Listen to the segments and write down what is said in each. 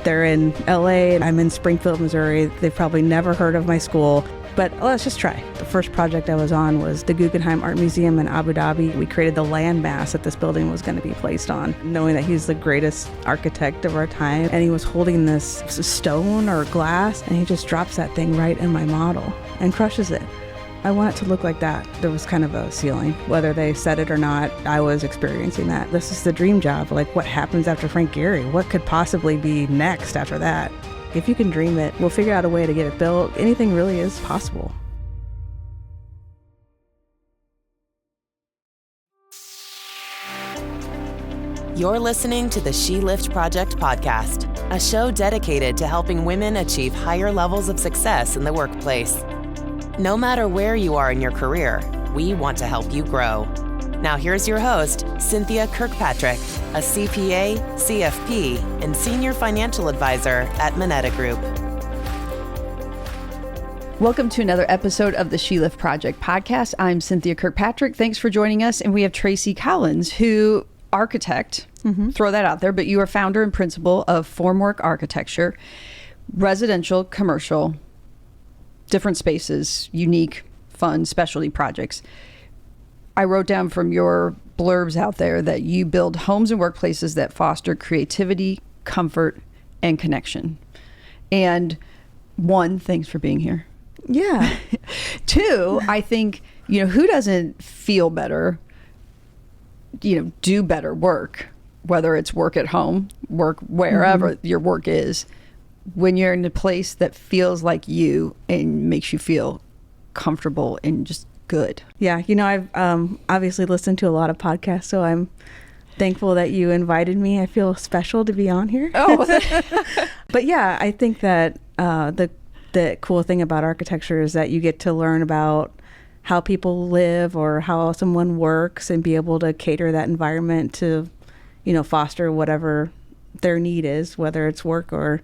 they're in LA and I'm in Springfield, Missouri. They've probably never heard of my school, but let's just try. The first project I was on was the Guggenheim Art Museum in Abu Dhabi. We created the landmass that this building was going to be placed on, knowing that he's the greatest architect of our time. And he was holding this stone or glass, and he just drops that thing right in my model and crushes it. I want it to look like that. There was kind of a ceiling. Whether they said it or not, I was experiencing that. This is the dream job. Like, what happens after Frank Gehry? What could possibly be next after that? If you can dream it, we'll figure out a way to get it built. Anything really is possible. You're listening to the She Lift Project podcast, a show dedicated to helping women achieve higher levels of success in the workplace. No matter where you are in your career, we want to help you grow. Now here's your host, Cynthia Kirkpatrick, a CPA, CFP, and Senior Financial Advisor at Moneta Group. Welcome to another episode of the She Lift Project podcast. I'm Cynthia Kirkpatrick. Thanks for joining us. And we have Tracy Collins, who architect, throw that out there, but you are founder and principal of Formwork Architecture, residential, commercial, different spaces, unique, fun, specialty projects. I wrote down from your blurbs out there that you build homes and workplaces that foster creativity, comfort, and connection. And one, thanks for being here. Yeah. Two, I think, who doesn't feel better, do better work, whether it's work at home, work wherever your work is, when you're in a place that feels like you and makes you feel comfortable and just good. Yeah. I've obviously listened to a lot of podcasts, so I'm thankful that you invited me. I feel special to be on here. Oh, but yeah, I think that the cool thing about architecture is that you get to learn about how people live or how someone works and be able to cater that environment to, foster whatever their need is, whether it's work or,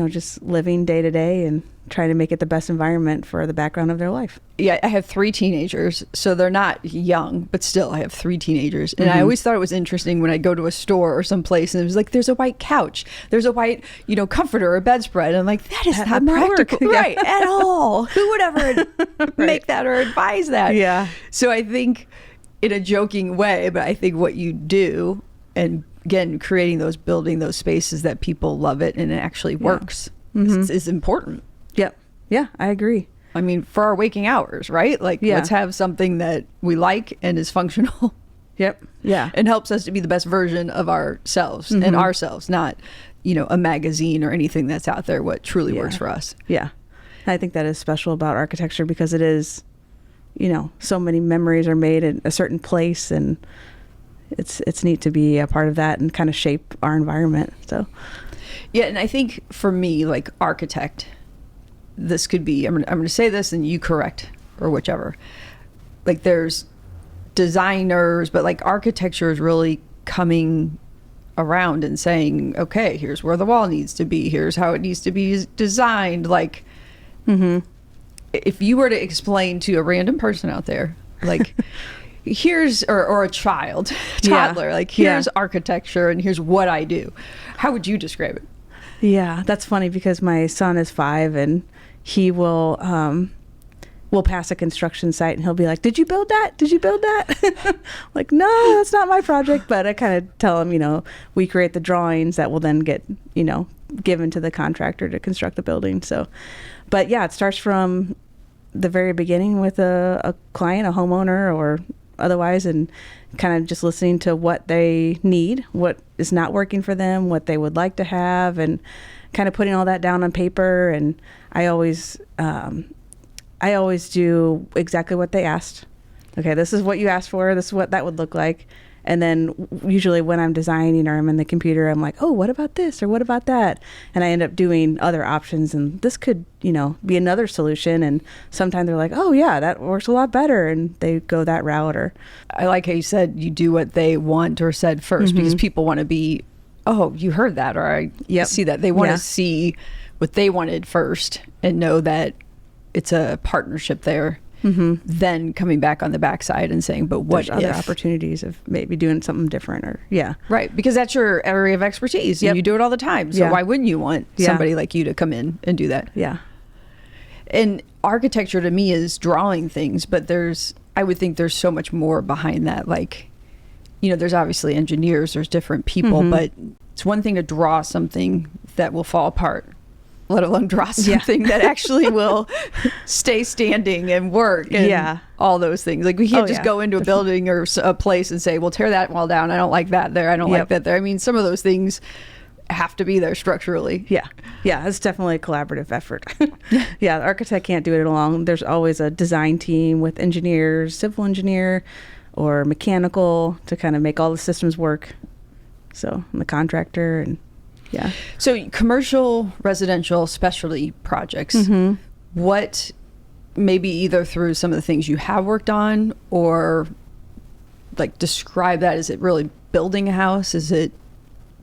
just living day to day and trying to make it the best environment for the background of their life. Yeah, I have 3 teenagers, so they're not young, but still I have 3 teenagers. And I always thought it was interesting when I go to a store or someplace and it was like, there's a white couch, there's a white, comforter or bedspread. And I'm like, that is not practical, right, at all. Who would ever make that or advise that? Yeah. So I think in a joking way, but I think what you do, and again, building those spaces that people love it and it actually works is important. Yep. Yeah, I agree. I mean, for our waking hours, right? Like, let's have something that we like and is functional. Yep. Yeah. And helps us to be the best version of ourselves and ourselves, not, a magazine or anything that's out there, what truly works for us. Yeah. I think that is special about architecture because it is, so many memories are made in a certain place, and it's neat to be a part of that and kind of shape our environment. So, yeah. And I think for me, like architect, this could be, I'm going to say this and you correct or whichever. Like there's designers, but like architecture is really coming around and saying, okay, here's where the wall needs to be. Here's how it needs to be designed. Like, if you were to explain to a random person out there, like here's, or a toddler, like here's architecture and here's what I do. How would you describe it? Yeah, that's funny because my son is 5 and he will pass a construction site and he'll be like, did you build that? Did you build that? Like, no, that's not my project. But I kind of tell him, we create the drawings that will then get, given to the contractor to construct the building. So, but yeah, it starts from the very beginning with a client, a homeowner or otherwise, and kind of just listening to what they need, what is not working for them, what they would like to have, and kind of putting all that down on paper. And I always do exactly what they asked. Okay, this is what you asked for. This is what that would look like. And then usually when I'm designing or I'm in the computer, I'm like, oh, what about this or what about that? And I end up doing other options, and this could, be another solution. And sometimes they're like, oh yeah, that works a lot better, and they go that route. Or I like how you said you do what they want or said first, because people want to be, oh, you heard that, or I see that. They want to see what they wanted first and know that it's a partnership there. then coming back on the backside and saying, but what There's other opportunities of maybe doing something different or right, because that's your area of expertise and you do it all the time, so why wouldn't you want somebody like you to come in and do that? And architecture to me is drawing things, but I would think there's so much more behind that. Like, you know, there's obviously engineers, there's different people, but it's one thing to draw something that will fall apart, let alone draw something that actually will stay standing and work and all those things. Like, we can't just go into a building or a place and say, well, tear that wall down. I don't like that there. I don't like that there. I mean, some of those things have to be there structurally. It's definitely a collaborative effort. The architect can't do it alone. There's always a design team with engineers, civil engineer or mechanical to kind of make all the systems work. So I'm the contractor and So commercial, residential, specialty projects, what, maybe either through some of the things you have worked on, or like describe that? Is it really building a house? Is it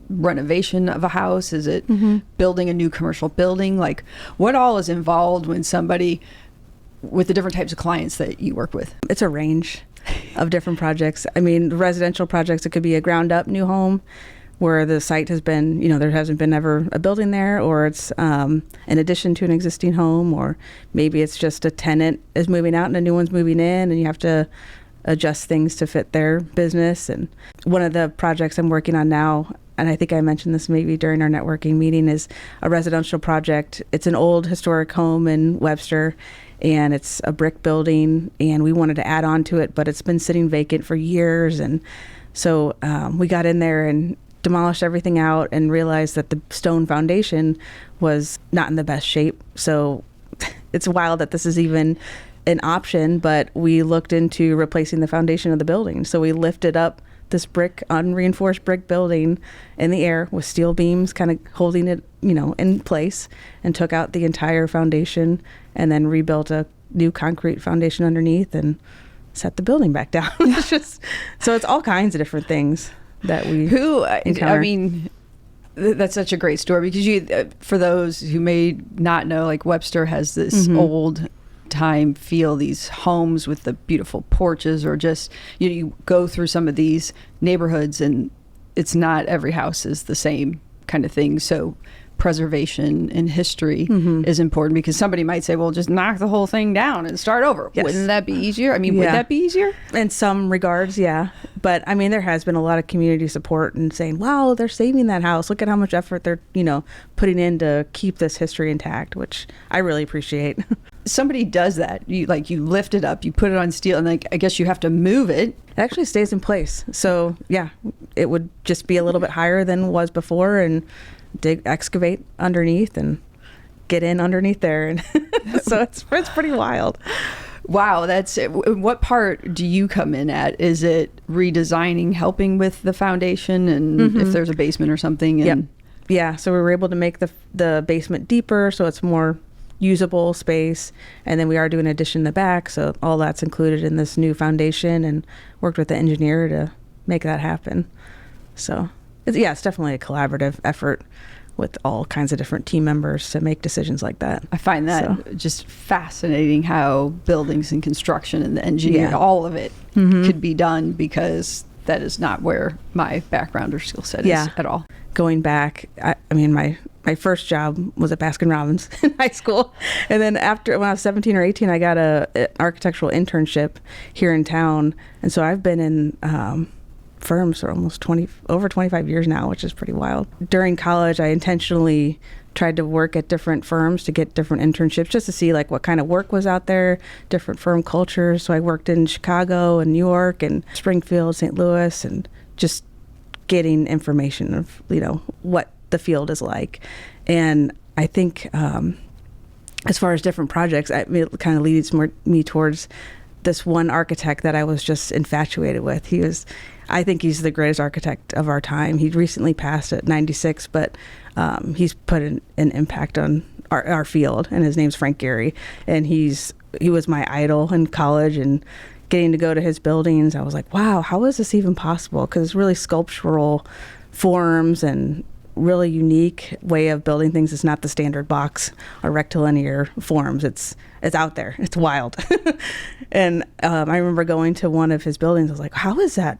renovation of a house? Is it building a new commercial building? Like, what all is involved when somebody, with the different types of clients that you work with? It's a range of different projects. I mean, residential projects, it could be a ground up new home where the site has been, you know, there hasn't been ever a building there, or it's an addition to an existing home, or maybe it's just a tenant is moving out and a new one's moving in and you have to adjust things to fit their business. And one of the projects I'm working on now, and I think I mentioned this maybe during our networking meeting, is a residential project. It's an old historic home in Webster, and it's a brick building, and we wanted to add on to it, but it's been sitting vacant for years. And so we got in there and demolished everything out and realized that the stone foundation was not in the best shape. So it's wild that this is even an option, but we looked into replacing the foundation of the building. So we lifted up this unreinforced brick building in the air with steel beams kind of holding it, you know, in place, and took out the entire foundation and then rebuilt a new concrete foundation underneath and set the building back down. So it's all kinds of different things that we encounter. I mean, that's such a great story, because for those who may not know, like, Webster has this old time feel, these homes with the beautiful porches, or just, you know, you go through some of these neighborhoods and it's not every house is the same kind of thing. So preservation and history is important, because somebody might say, well, just knock the whole thing down and start over. Wouldn't that be easier? I mean, would that be easier? In some regards, but I mean, there has been a lot of community support and saying, wow, they're saving that house. Look at how much effort they're, you know, putting in to keep this history intact, which I really appreciate. Somebody does that. You lift it up, you put it on steel, and I guess you have to move it. It actually stays in place. So it would just be a little bit higher than it was before, and excavate underneath and get in underneath there. And so it's pretty wild. Wow, that's it. What part do you come in at? Is it redesigning, helping with the foundation, and if there's a basement or something? And so we were able to make the basement deeper so it's more usable space, and then we are doing an addition in the back, so all that's included in this new foundation, and worked with the engineer to make that happen. So it's definitely a collaborative effort with all kinds of different team members to make decisions like that. I find that just fascinating, how buildings and construction and the engineering, all of it could be done, because that is not where my background or skill set is at all. Going back, I mean, my first job was at Baskin-Robbins in high school. And then when I was 17 or 18, I got an architectural internship here in town. And so I've been in firms for almost over 25 years now, which is pretty wild. During college, I intentionally tried to work at different firms to get different internships, just to see like what kind of work was out there, different firm cultures. So I worked in Chicago and New York and Springfield, St. Louis, and just getting information of, you know, what the field is like. And I think as far as different projects, it kind of leads me towards this one architect that I was just infatuated with. I think he's the greatest architect of our time. He recently passed at 96, but he's put an impact on our field, and his name's Frank Gehry. And he was my idol in college, and getting to go to his buildings, I was like, wow, how is this even possible? Because it's really sculptural forms and really unique way of building things. It's not the standard box or rectilinear forms. It's out there. It's wild. And I remember going to one of his buildings. I was like, how is that?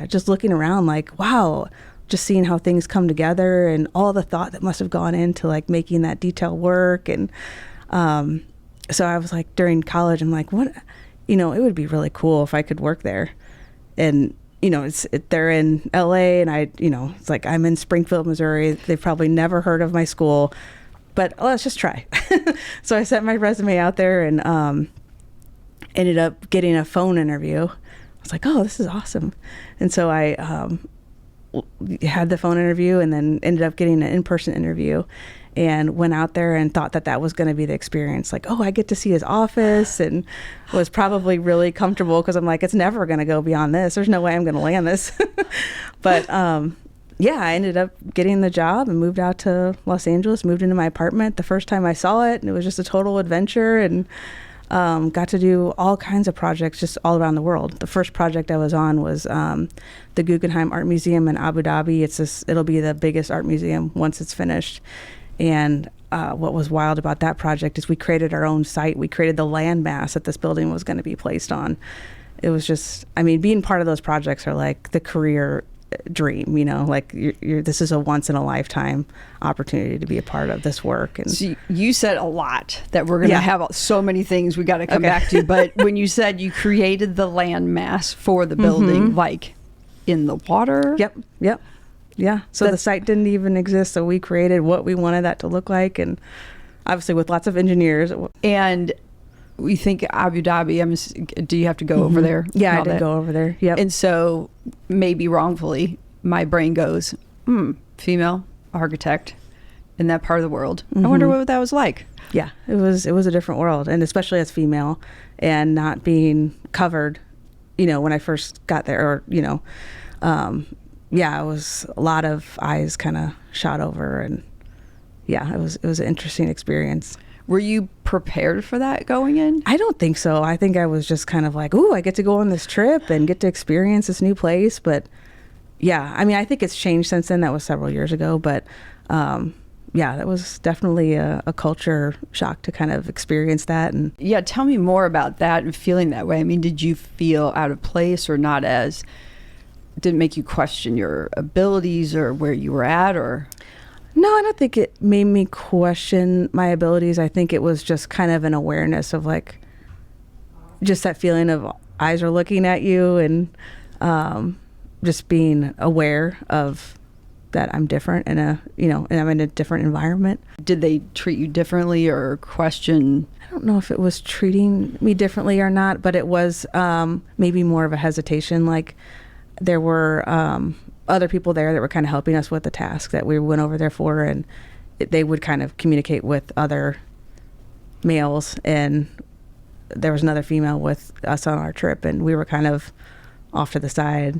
Just looking around like, wow, just seeing how things come together and all the thought that must have gone into like making that detail work. And so I was like, during college, I'm like, what, it would be really cool if I could work there. And they're in LA, and it's like I'm in Springfield, Missouri. They've probably never heard of my school, but let's just try. So I sent my resume out there and ended up getting a phone interview. I was like, oh, this is awesome. And so I had the phone interview and then ended up getting an in-person interview, and went out there and thought that was going to be the experience. Like, oh, I get to see his office, and was probably really comfortable because I'm like, it's never going to go beyond this. There's no way I'm going to land this. But I ended up getting the job and moved out to Los Angeles, moved into my apartment the first time I saw it, and it was just a total adventure, and got to do all kinds of projects just all around the world. The first project I was on was the Guggenheim Art Museum in Abu Dhabi. It'll be the biggest art museum once it's finished. And what was wild about that project is we created our own site. We created the landmass that this building was going to be placed on. It was just, being part of those projects are like the career dream, like this is a once in a lifetime opportunity to be a part of this work. And so you said a lot that we're going to have so many things we got to come back to. But when you said you created the landmass for the building, like in the water? Yep. Yeah. So the site didn't even exist. So we created what we wanted that to look like. And obviously with lots of engineers. And we think Abu Dhabi, do you have to go over there? Yeah, I did go over there. Yep. And so maybe wrongfully, my brain goes, female architect in that part of the world. I wonder what that was like. Yeah, it was a different world. And especially as female and not being covered, when I first got there, or, it was a lot of eyes kind of shot over, and it was an interesting experience. Were you prepared for that going in? I don't think so. I think I was just kind of like, ooh, I get to go on this trip and get to experience this new place. But I think it's changed since then. That was several years ago, but that was definitely a culture shock to kind of experience that. And tell me more about that and feeling that way. Did you feel out of place or not did it make you question your abilities or where you were at, or? No, I don't think it made me question my abilities. I think it was just kind of an awareness of like, just that feeling of eyes are looking at you, and just being aware of that I'm different and I'm in a different environment. Did they treat you differently or question? I don't know if it was treating me differently or not, but it was maybe more of a hesitation. Like, there were other people there that were kind of helping us with the task that we went over there for, and they would kind of communicate with other males, and there was another female with us on our trip, and we were kind of off to the side,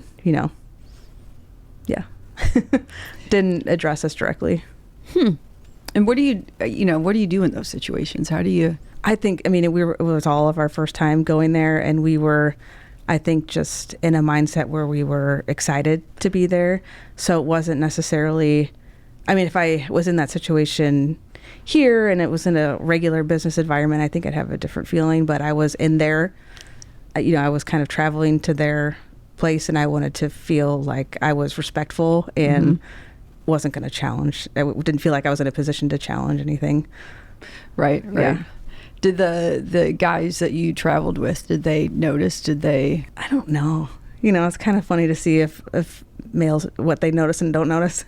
didn't address us directly. And what do you do in those situations? How do you? I think, it was all of our first time going there, and we were, I think, just in a mindset where we were excited to be there. So it wasn't necessarily, if I was in that situation here and it was in a regular business environment, I think I'd have a different feeling. But I was in there, I was kind of traveling to their place, and I wanted to feel like I was respectful and wasn't going to challenge. I didn't feel like I was in a position to challenge anything. Right. Yeah. Did the guys that you traveled with, did they notice? I don't know. It's kind of funny to see if males, what they notice and don't notice.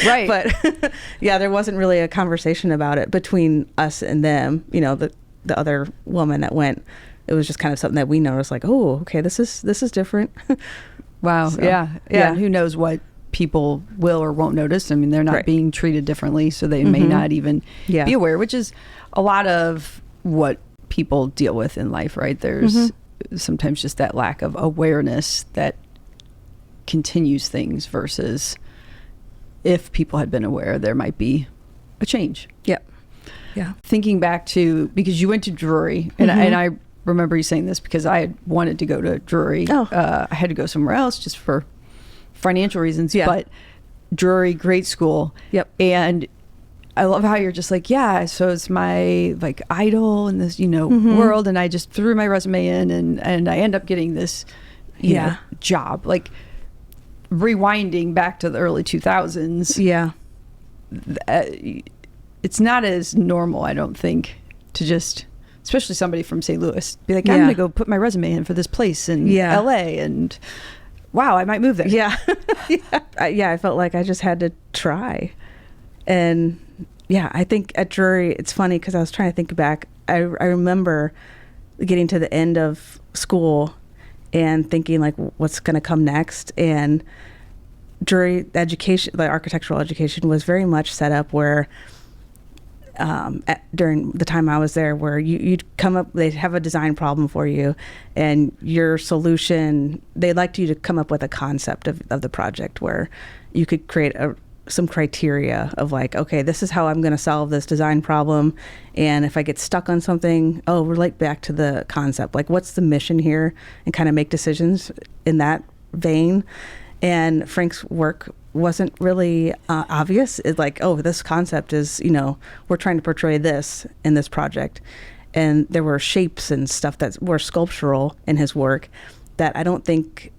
Right. But there wasn't really a conversation about it between us and them. The other woman that went, it was just kind of something that we noticed, like, oh, okay, this is different. Wow. So, yeah. And who knows what people will or won't notice. They're not being treated differently, so they may not even be aware, which is a lot of what people deal with in life, right? There's sometimes just that lack of awareness that continues things, versus if people had been aware, there might be a change. Yep. Yeah. Thinking back to, because you went to Drury, and I remember you saying this because I had wanted to go to Drury. I had to go somewhere else just for financial reasons. Yeah. But Drury, great school. Yep. And I love how you're just like, yeah, so it's my like idol in this, world. And I just threw my resume in and I end up getting this you know, job. Like rewinding back to the early 2000s. Yeah. It's not as normal, I don't think, to just, especially somebody from St. Louis, be like, I'm going to go put my resume in for this place in LA and wow, I might move there. Yeah. I felt like I just had to try. And I think at Drury, it's funny because I was trying to think back. I remember getting to the end of school and thinking like, what's going to come next? And Drury education, the architectural education was very much set up where during the time I was there, where you'd come up, they'd have a design problem for you, and your solution, they'd like you to come up with a concept of the project where you could create some criteria of like, okay, this is how I'm going to solve this design problem. And if I get stuck on something, relate back to the concept. Like, what's the mission here? And kind of make decisions in that vein. And Frank's work wasn't really obvious. It's like, this concept is, we're trying to portray this in this project. And there were shapes and stuff that were sculptural in his work that I don't think,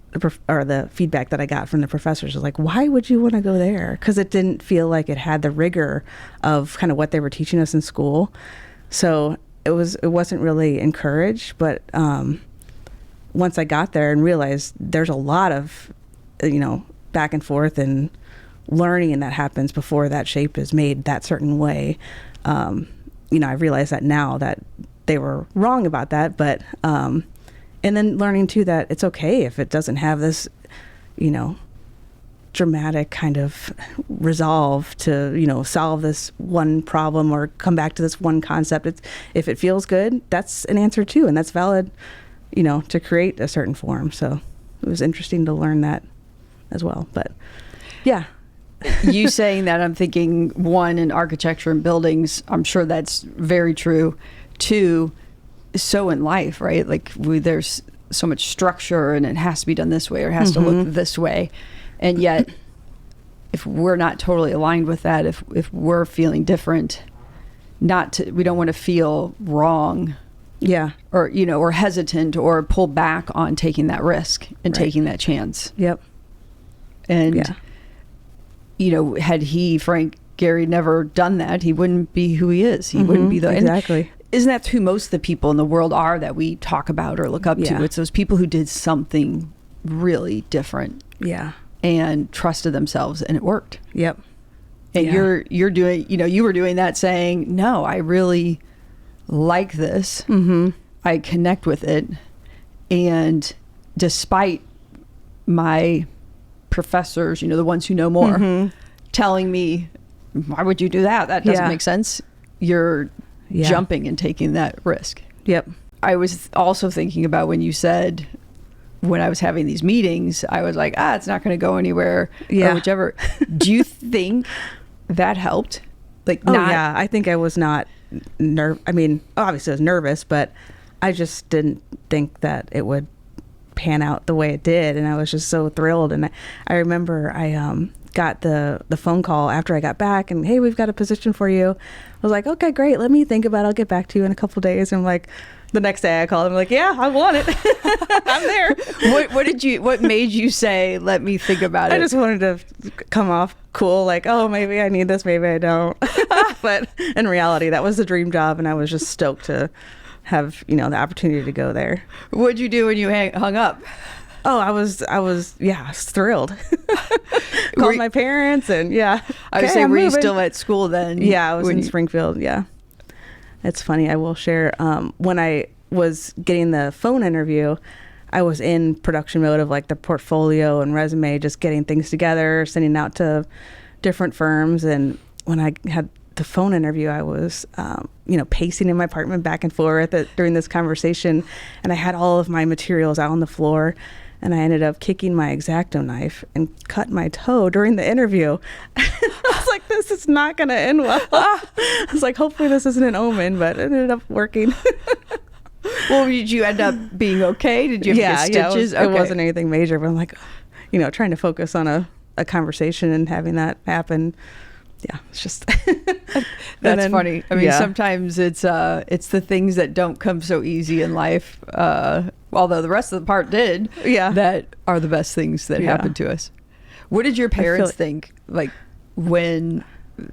or the feedback that I got from the professors was like, why would you want to go there? Because it didn't feel like it had the rigor of kind of what they were teaching us in school. So it wasn't really encouraged. But once I got there and realized there's a lot of back and forth and learning, and that happens before that shape is made that certain way. I realize that now that they were wrong about that, but and then learning too that it's okay if it doesn't have this, dramatic kind of resolve to, solve this one problem or come back to this one concept. If it feels good, that's an answer too, and that's valid, to create a certain form. So it was interesting to learn that as well. But yeah. You saying that, I'm thinking, one, in architecture and buildings, I'm sure that's very true. Two, so in life, right? Like there's so much structure and it has to be done this way or it has to look this way. And yet, if we're not totally aligned with that, if we're feeling different, we don't want to feel wrong. Yeah. Or, or hesitant or pull back on taking that risk and taking that chance. Yep. And, had Frank Gehry, never done that, he wouldn't be who he is. He wouldn't be exactly. Isn't that who most of the people in the world are that we talk about or look up to? It's those people who did something really different. Yeah. And trusted themselves, and it worked. Yep. And you're doing, you were doing that, saying, no, I really like this. I connect with it. And despite my professors, the ones who know more, telling me, why would you do that? That doesn't make sense. You're jumping and taking that risk. Yep. I was also thinking about when you said, when I was having these meetings, I was like, it's not going to go anywhere or whichever. Do you think that helped? Like, I think I was not obviously I was nervous, but I just didn't think that it would pan out the way it did. And I was just so thrilled. And I remember I got the phone call after I got back and, hey, we've got a position for you. I was like, okay, great. Let me think about it. I'll get back to you in a couple of days. And I'm like, the next day I called him like, yeah, I want it. I'm there. What made you say, let me think about it? I just wanted to come off cool. Like, maybe I need this. Maybe I don't. But in reality, that was the dream job. And I was just stoked to have, the opportunity to go there. What'd you do when you hung up? I was thrilled. Called my parents and I would say, were you still at school then? Yeah, I was in Springfield. Yeah. It's funny. I will share, when I was getting the phone interview, I was in production mode of like the portfolio and resume, just getting things together, sending out to different firms. And when I had the phone interview, I was, pacing in my apartment back and forth during this conversation. And I had all of my materials out on the floor. And I ended up kicking my X-Acto knife and cut my toe during the interview. I was like, this is not going to end well. I was like, hopefully this isn't an omen, but it ended up working. Well, did you end up being okay? Did you have to get stitches? It wasn't anything major, but I'm like, trying to focus on a a conversation and having that happen. Yeah, it's just that's funny. I mean, sometimes it's the things that don't come so easy in life, although the rest of the part did, that are the best things that happen to us. What did your parents think, like, when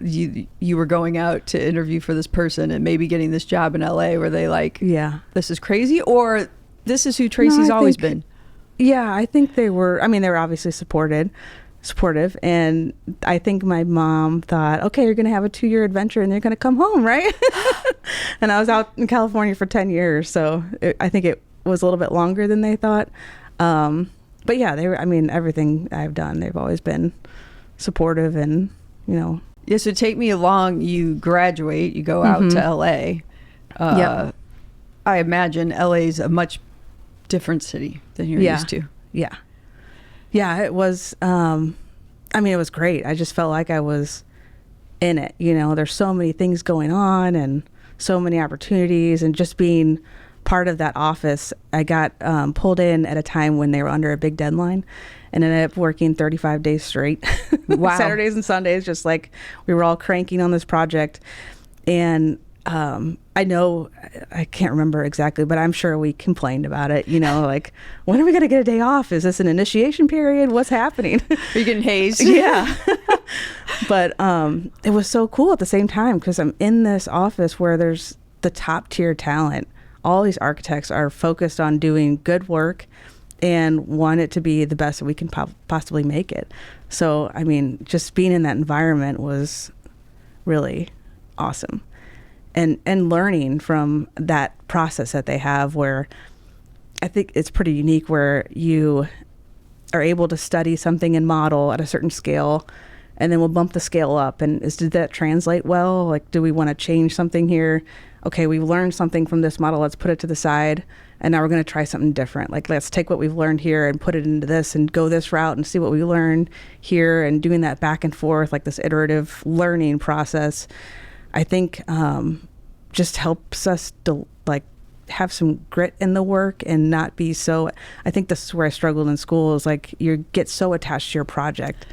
you were going out to interview for this person and maybe getting this job in LA? Were they like, this is crazy, or this is who Tracy's always been? Yeah, I think they were obviously supportive, and I think my mom thought, okay, you're gonna have a 2-year adventure and you're gonna come home, right? And I was out in California for 10 years, so I think it was a little bit longer than they thought. But yeah, they were, everything I've done, they've always been supportive, and Yeah, so take me along. You graduate, you go out to LA. I imagine LA's a much different city than you're used to. Yeah, it was, it was great. I just felt like I was in it. There's so many things going on and so many opportunities, and just being part of that office, I got pulled in at a time when they were under a big deadline, and ended up working 35 days straight. Wow. Saturdays and Sundays, just like we were all cranking on this project. And I know, I can't remember exactly, but I'm sure we complained about it, like, when are we going to get a day off? Is this an initiation period? What's happening? Are you getting hazed? Yeah. But it was so cool at the same time, because I'm in this office where there's the top tier talent. All these architects are focused on doing good work and want it to be the best that we can possibly make it. So, just being in that environment was really awesome. And learning from that process that they have, where I think it's pretty unique, where you are able to study something and model at a certain scale, and then we'll bump the scale up. And did that translate well? Like, do we want to change something here? Okay, we've learned something from this model, let's put it to the side, and now we're going to try something different. Like, let's take what we've learned here and put it into this and go this route and see what we learned here, and doing that back and forth, like this iterative learning process, I think just helps us to have some grit in the work and not be so, I think this is where I struggled in school, is like, you get so attached to your project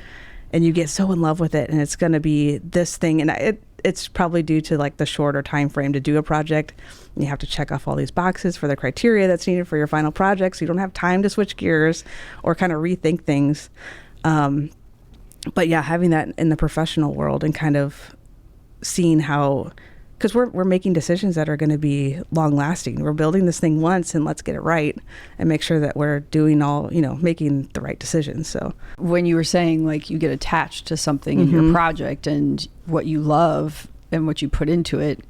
and you get so in love with it, and it's going to be this thing. And it's probably due to like the shorter time frame to do a project. You have to check off all these boxes for the criteria that's needed for your final project, so you don't have time to switch gears or kind of rethink things. But yeah, having that in the professional world and kind of seeing how, because we're making decisions that are going to be long lasting. We're building this thing once, and let's get it right and make sure that we're doing all, making the right decisions. So when you were saying, like, you get attached to something in your project and what you love and what you put into it, I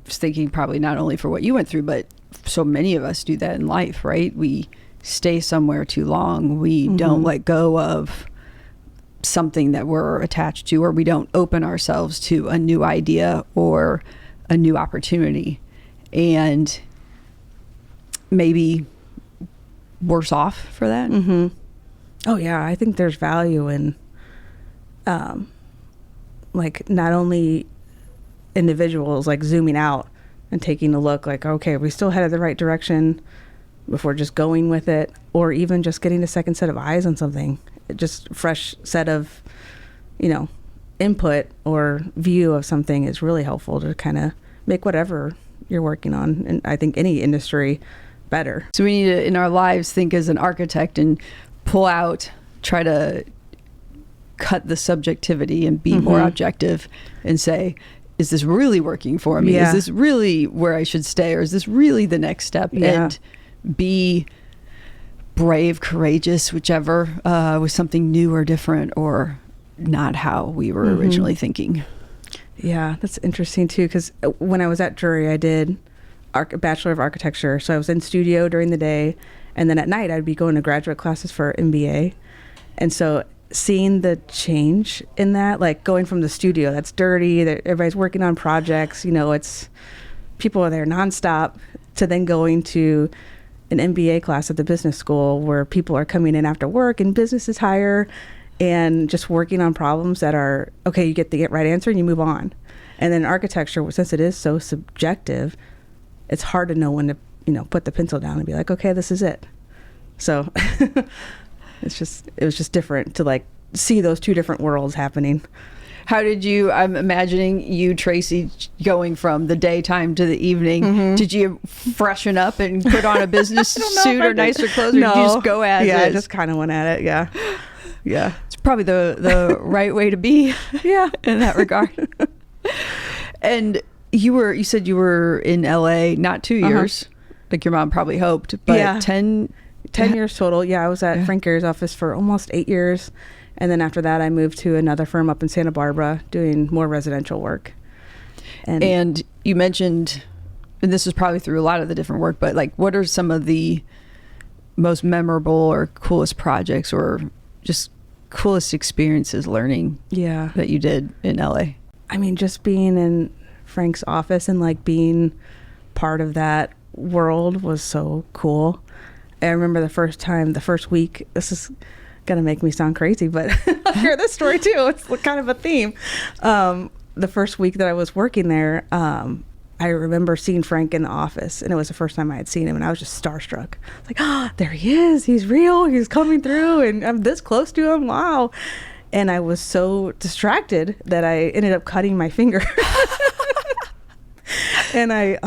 was thinking probably not only for what you went through, but so many of us do that in life, right? We stay somewhere too long. We don't let go of something that we're attached to, or we don't open ourselves to a new idea or a new opportunity, and maybe worse off for that. Oh yeah, I think there's value in like, not only individuals like zooming out and taking a look, like, okay, are we still headed the right direction before just going with it, or even just getting a second set of eyes on something, just fresh set of, input or view of something is really helpful to kind of make whatever you're working on, and I think any industry, better. So we need to, in our lives, think as an architect and pull out, try to cut the subjectivity and be more objective and say, is this really working for me? Is this really where I should stay? Or is this really the next step? And be brave, courageous, whichever, with something new or different, or not how we were originally thinking. Yeah, that's interesting too, because when I was at Drury, I did a Bachelor of Architecture. So I was in studio during the day, and then at night I'd be going to graduate classes for MBA. And so seeing the change in that, like going from the studio that's dirty, that everybody's working on projects, it's people are there nonstop, to then going to an MBA class at the business school where people are coming in after work and business is higher, and just working on problems that are, okay, you get the right answer and you move on. And then architecture, since it is so subjective, it's hard to know when to, put the pencil down and be like, okay, this is it. So it was just different to like see those two different worlds happening. How did you, I'm imagining you, Tracy, going from the daytime to the evening. Did you freshen up and put on a business suit or nicer clothes, or did you just go as is? I just kind of went at it. Yeah. It's probably the right way to be. Yeah. In that regard. And you said you were in LA not 2 years, like your mom probably hoped, but 10 years total. Yeah, I was at Frank Gehry's office for almost 8 years. And then after that, I moved to another firm up in Santa Barbara doing more residential work. And you mentioned, and this is probably through a lot of the different work, but like, what are some of the most memorable or coolest projects or just coolest experiences learning that you did in LA? I mean, just being in Frank's office and like being part of that world was so cool. I remember the first week, this is gonna make me sound crazy, but I'll share this story too. It's kind of a theme. The first week that I was working there, I remember seeing Frank in the office, and it was the first time I had seen him, and I was just starstruck. Like, oh, there he is. He's real. He's coming through, and I'm this close to him. Wow. And I was so distracted that I ended up cutting my finger. And I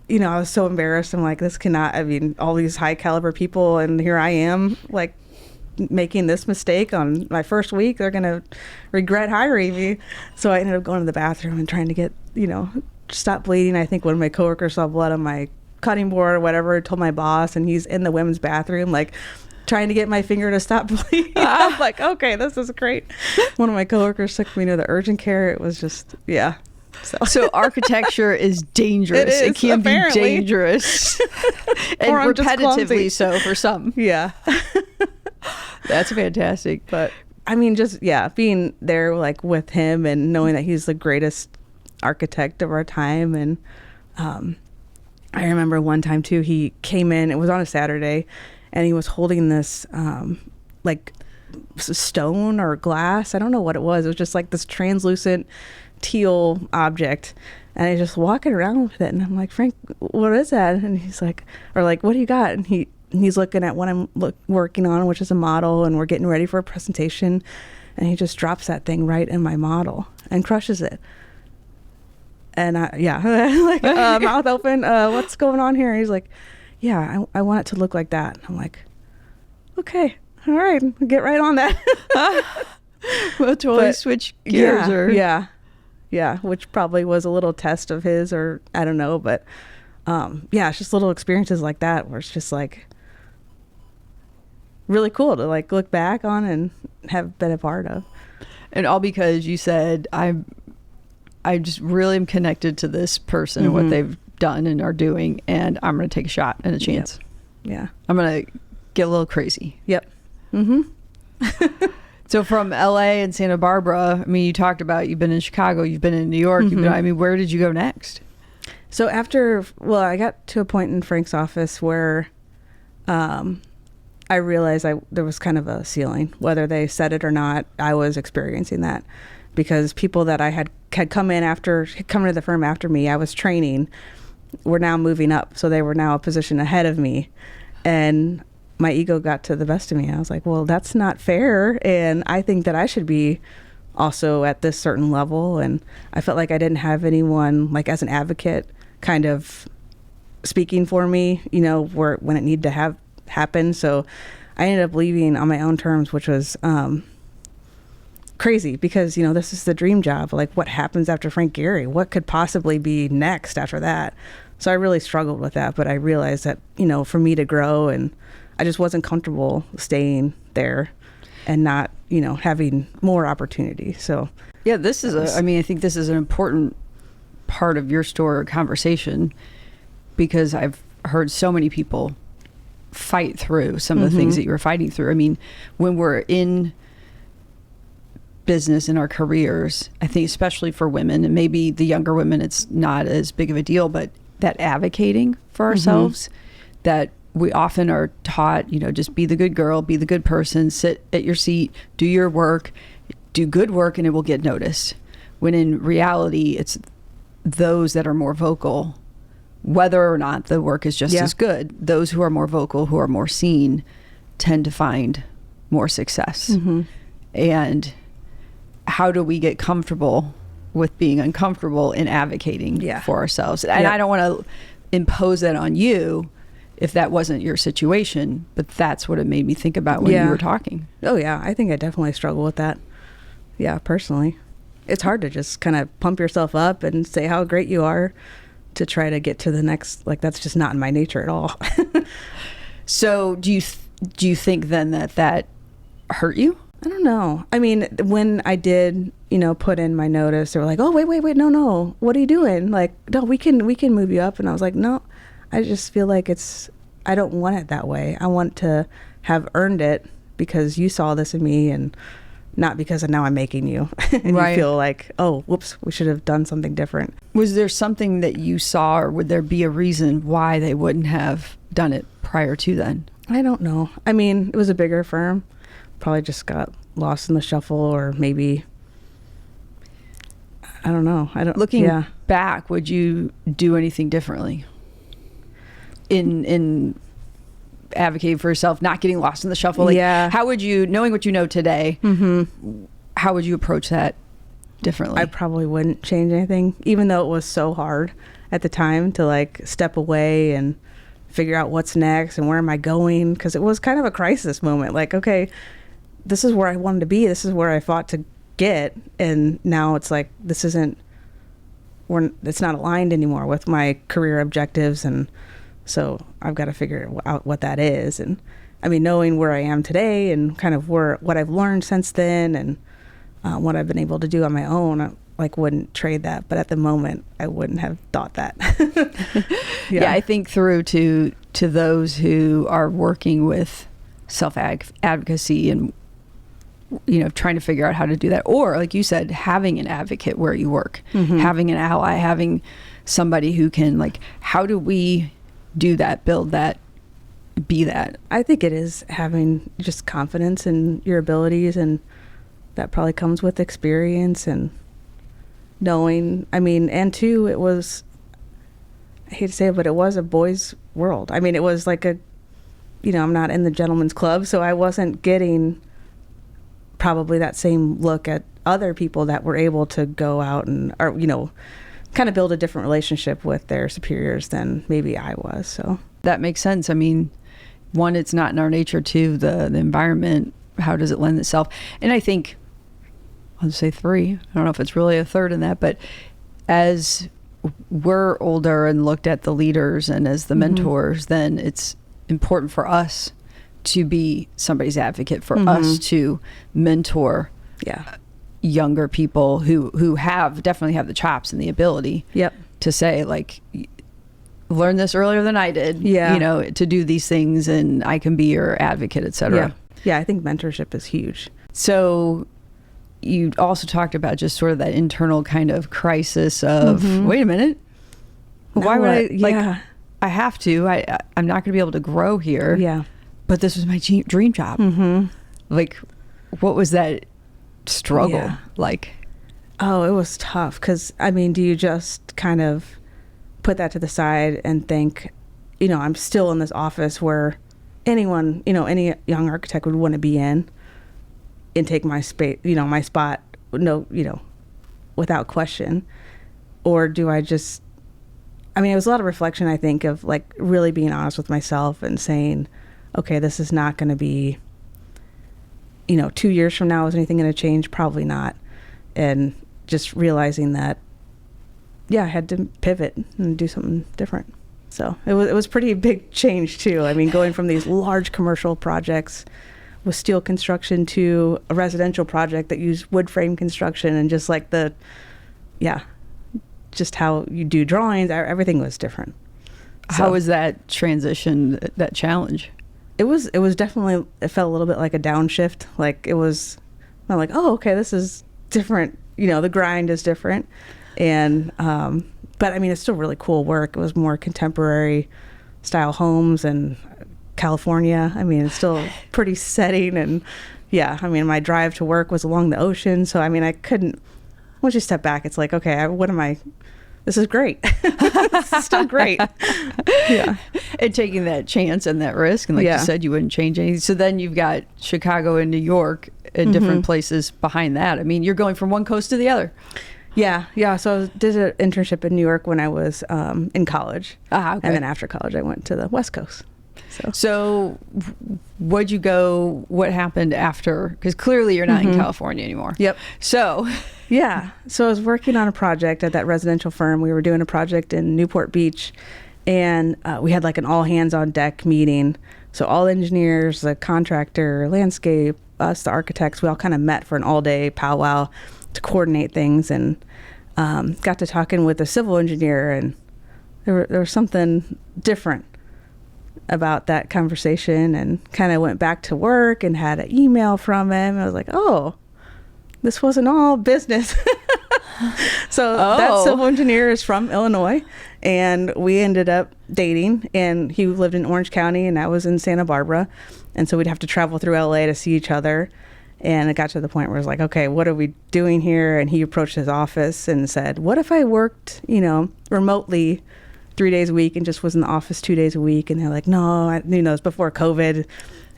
was so embarrassed. I'm like, this cannot, all these high caliber people, and here I am, like, making this mistake on my first week. They're gonna regret hiring me. So I ended up going to the bathroom and trying to get, stop bleeding. I think one of my coworkers saw blood on my cutting board or whatever, told my boss, and he's in the women's bathroom like trying to get my finger to stop bleeding. I'm like, okay, this is great. One of my coworkers took me to the urgent care. It was just, So architecture is dangerous. It can apparently be dangerous. And repetitively so for some. Yeah. That's fantastic. But I mean, just, being there like with him and knowing that he's the greatest architect of our time. And I remember one time too, he came in, it was on a Saturday, and he was holding this like stone or glass. I don't know what it was. It was just like this translucent teal object. And I just walking around with it, and I'm like, Frank, what is that? And he's like, what do you got? And he's looking at what I'm working on, which is a model, and we're getting ready for a presentation, and he just drops that thing right in my model and crushes it. And mouth open, what's going on here? And he's like, I want it to look like that. I'm like, okay, all right, I'll get right on that. We'll totally switch gears. Yeah, which probably was a little test of his, or I don't know, but it's just little experiences like that where it's just like really cool to like look back on and have been a part of. And all because you said, I just really am connected to this person and what they've done and are doing, and I'm going to take a shot and a chance. Yep. Yeah. I'm going to get a little crazy. Yep. So from LA and Santa Barbara, I mean, you talked about you've been in Chicago, you've been in New York, where did you go next? So I got to a point in Frank's office where I realized there was kind of a ceiling. Whether they said it or not, I was experiencing that. Because people that I had come to the firm after me, I was training, were now moving up. So they were now a position ahead of me. And my ego got to the best of me. I was like, well, that's not fair. And I think that I should be also at this certain level. And I felt like I didn't have anyone, like as an advocate, kind of speaking for me, when it needed to happen. So I ended up leaving on my own terms, which was crazy because, this is the dream job. Like, what happens after Frank Gehry? What could possibly be next after that? So I really struggled with that, but I realized that, for me to grow, and I just wasn't comfortable staying there and not, having more opportunity. So yeah, I think this is an important part of your story or conversation, because I've heard so many people fight through some of the things that you were fighting through. I mean, when we're in business in our careers, I think especially for women, and maybe the younger women, it's not as big of a deal, but that advocating for ourselves, that we often are taught, just be the good girl, be the good person, sit at your seat, do your work, do good work, and it will get noticed. When in reality, it's those that are more vocal, whether or not the work is just as good, those who are more vocal, who are more seen, tend to find more success. And how do we get comfortable with being uncomfortable in advocating for ourselves? And I don't want to impose that on you if that wasn't your situation, but that's what it made me think about when you were talking. Oh yeah, I think I definitely struggle with that. Yeah, personally. It's hard to just kind of pump yourself up and say how great you are to try to get to the next, like that's just not in my nature at all. So do you think then that hurt you? I don't know. I mean, when I did, put in my notice, they were like, oh, wait, no, what are you doing? Like, no, we can move you up. And I was like, no, I just feel like I don't want it that way. I want to have earned it because you saw this in me and not because of now I'm making you. And you feel like, oh, whoops, we should have done something different. Was there something that you saw, or would there be a reason why they wouldn't have done it prior to then? I don't know. I mean, it was a bigger firm. Probably just got lost in the shuffle, or maybe, I don't know. Looking back, would you do anything differently in advocating for yourself, not getting lost in the shuffle? Like, how would you, knowing what you know today, how would you approach that differently? I probably wouldn't change anything, even though it was so hard at the time to like step away and figure out what's next and where am I going, because it was kind of a crisis moment. Like, okay, this is where I wanted to be, this is where I fought to get, and now it's like it's not aligned anymore with my career objectives, and so I've got to figure out what that is. And I mean, knowing where I am today and kind of what I've learned since then and what I've been able to do on my own, I wouldn't trade that. But at the moment, I wouldn't have thought that. Yeah, I think through to those who are working with self-advocacy and trying to figure out how to do that, or like you said, having an advocate where you work, having an ally, having somebody who can, like, how do we do that, build that, be that? I think it is having just confidence in your abilities, and that probably comes with experience and knowing. I mean, and two, it was, I hate to say it, but it was a boys' world. I mean, it was like I'm not in the gentleman's club, so I wasn't getting probably that same look at other people that were able to go out and, or kind of build a different relationship with their superiors than maybe I was. So that makes sense. I mean, one, it's not in our nature. Two, the environment, how does it lend itself? And I think, I'll say three, I don't know if it's really a third in that, but as we're older and looked at the leaders and as the mentors, then it's important for us to be somebody's advocate, for us to mentor younger people who definitely have the chops and the ability to say, like, learn this earlier than I did, to do these things, and I can be your advocate, etc. Yeah, I think mentorship is huge. So you also talked about just sort of that internal kind of crisis of, wait a minute, why would I, like, I have to, I'm not going to be able to grow here. Yeah. But this was my dream job. Like, what was that struggle like? Oh, it was tough. Because, I mean, do you just kind of put that to the side and think, I'm still in this office where anyone, any young architect would want to be in and take my space, my spot, without question? Or do I just, it was a lot of reflection, I think, of like really being honest with myself and saying, okay, this is not going to be, 2 years from now, is anything going to change? Probably not. And just realizing that, I had to pivot and do something different. So it was pretty big change too. I mean, going from these large commercial projects with steel construction to a residential project that used wood frame construction, and just like just how you do drawings, everything was different. How was that transition, that challenge? It was definitely, it felt a little bit like a downshift. Like, it was, I'm like, oh, okay, this is different. The grind is different. And, but I mean, it's still really cool work. It was more contemporary style homes and California. I mean, it's still pretty setting. And my drive to work was along the ocean. So, once you step back, it's like, okay, this is great. This is still great. And taking that chance and that risk. And like you said, you wouldn't change anything. So then you've got Chicago and New York. in different places behind that. I mean, you're going from one coast to the other. Yeah. So I did an internship in New York when I was in college. Okay. And then after college, I went to the West Coast. So where'd you go? What happened after? Because clearly you're not in California anymore. Yep. So yeah. So I was working on a project at that residential firm. We were doing a project in Newport Beach, and we had like an all hands on deck meeting. So all engineers, the contractor, landscape, us, the architects, we all kind of met for an all day powwow to coordinate things, and got to talking with a civil engineer, and there was something different about that conversation, and kind of went back to work and had an email from him. I was like, oh, this wasn't all business. So that civil engineer is from Illinois, and we ended up dating, and he lived in Orange County and I was in Santa Barbara. And so we'd have to travel through LA to see each other. And it got to the point where it was like, okay, what are we doing here? And he approached his office and said, what if I worked, remotely 3 days a week and just was in the office 2 days a week? And they're like, no, it's before COVID.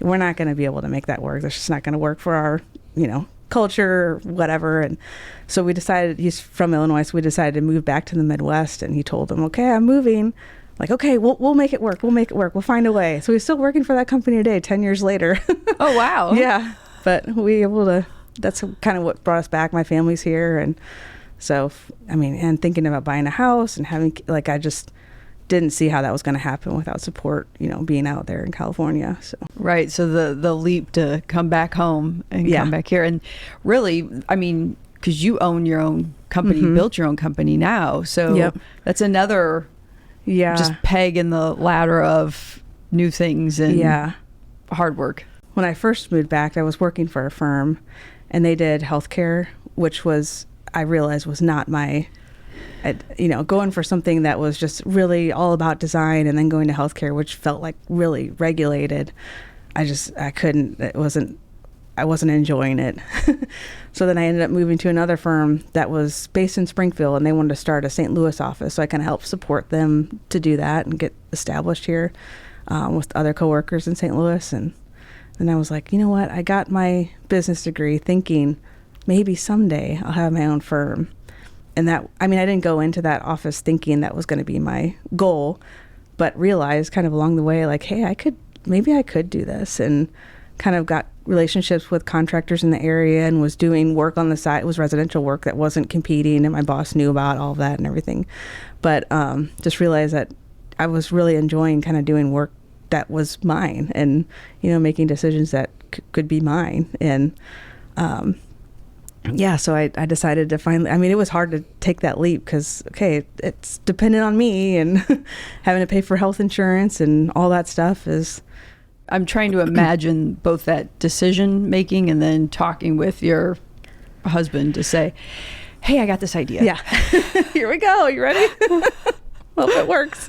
We're not going to be able to make that work. That's just not going to work for our, culture or whatever. And so we decided, he's from Illinois, so we decided to move back to the Midwest. And he told them, okay, I'm moving. Like, okay, we'll make it work. We'll make it work. We'll find a way. So he's still working for that company today, 10 years later. Oh, wow. Yeah. But we able to, that's kind of what brought us back. My family's here. And so, and thinking about buying a house and having, I just didn't see how that was going to happen without support, being out there in California. So right. So the leap to come back home and come back here. And really, because you own your own company, built your own company now. So that's another just peg in the ladder of new things and hard work. When I first moved back, I was working for a firm, and they did healthcare, which I realized was not my, going for something that was just really all about design, and then going to healthcare, which felt like really regulated. I wasn't enjoying it. So then I ended up moving to another firm that was based in Springfield, and they wanted to start a St. Louis office. So I kind of helped support them to do that and get established here with other coworkers in St. Louis. And then I was like, you know what? I got my business degree thinking maybe someday I'll have my own firm. And that, I didn't go into that office thinking that was going to be my goal, but realized kind of along the way, like, hey, I could do this, and kind of got relationships with contractors in the area and was doing work on the side. It was residential work that wasn't competing, and my boss knew about all of that and everything. But just realized that I was really enjoying kind of doing work that was mine, and making decisions that could be mine. And so I decided to finally, it was hard to take that leap because, okay, it's dependent on me, and having to pay for health insurance and all that stuff is. I'm trying to imagine both that decision making and then talking with your husband to say, hey, I got this idea. Yeah. Here we go. You ready? Well, it works.